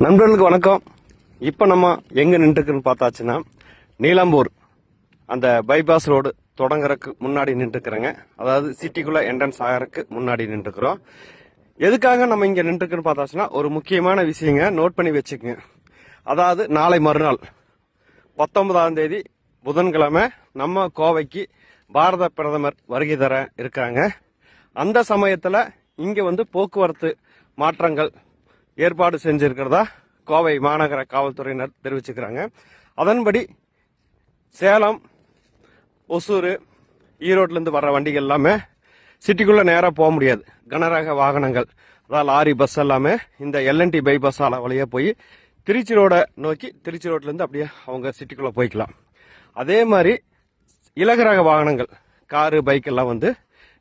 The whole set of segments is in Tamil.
நண்பர்களுக்கு வணக்கம். இப்போ நம்ம எங்கே நின்றுருக்குன்னு பார்த்தாச்சுன்னா, நீலாம்பூர் அந்த பைபாஸ் ரோடு தொடங்குறதுக்கு முன்னாடி நின்றுருக்குறேங்க. அதாவது சிட்டிக்குள்ளே என்ட்ரன்ஸ் ஆகிறதுக்கு முன்னாடி நின்றுருக்குறோம். எதுக்காக நம்ம இங்கே நின்றுருக்குன்னு பார்த்தாச்சுன்னா, ஒரு முக்கியமான விஷயங்க நோட் பண்ணி வச்சுக்கோங்க. அதாவது நாளை மறுநாள் 19ஆம் தேதி புதன்கிழமை நம்ம கோவைக்கு பாரத பிரதமர் வருகை தர இருக்காங்க. அந்த சமயத்தில் இங்கே போக்குவரத்து மாற்றங்கள் ஏற்பாடு செஞ்சிருக்கிறதா கோவை மாநகர காவல்துறையினர் தெரிவிச்சுக்கிறாங்க. அதன்படி சேலம், ஒசூர், ஈரோட்லேருந்து வர்ற வண்டிகள் எல்லாமே சிட்டிக்குள்ளே நேராக போக முடியாது. கனரக வாகனங்கள், அதாவது லாரி, பஸ் எல்லாமே இந்த எல்என்டி பைபாஸ் ஆலை வழியாக போய் திருச்சி ரோடை நோக்கி திருச்சி ரோட்லேருந்து அப்படியே அவங்க சிட்டிக்குள்ளே போய்க்கலாம். அதே மாதிரி இலகுரக வாகனங்கள், காரு, பைக் எல்லாம்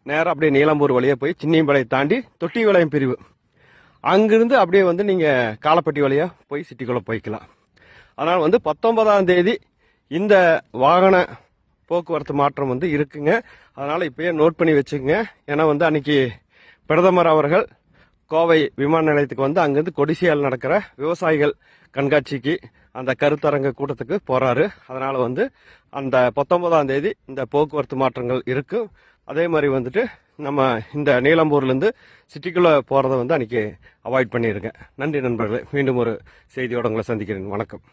நேராக அப்படியே நீலாம்பூர் வழியாக போய் சின்னியம்பாளையம் தாண்டி தொட்டிபாளையம் பிரிவு அங்கிருந்து அப்படியே நீங்கள் காலப்பட்டி வழியாக போய் சிட்டிக்குள்ளே போய்க்கலாம். அதனால் 19ஆம் தேதி இந்த வாகன போக்குவரத்து மாற்றம் இருக்குங்க. அதனால் இப்போயே நோட் பண்ணி வச்சுக்கோங்க. ஏன்னா அன்னைக்கு பிரதமர் அவர்கள் கோவை விமான நிலையத்துக்கு அங்கேருந்து கொடிசியால் நடக்கிற விவசாயிகள் கண்காட்சிக்கு அந்த கருத்தரங்க கூட்டத்துக்கு போகிறாரு. அதனால் அந்த 19ஆம் தேதி இந்த போக்குவரத்து மாற்றங்கள் இருக்கும். அதே மாதிரி நம்ம இந்த நீலாம்பூர்லேருந்து சிட்டிக்குள்ளே போகிறத அன்றைக்கி அவாய்ட் பண்ணிடுங்க. நன்றி நண்பர்களே. மீண்டும் ஒரு செய்தியோடு உங்களை சந்திக்கிறேன். வணக்கம்.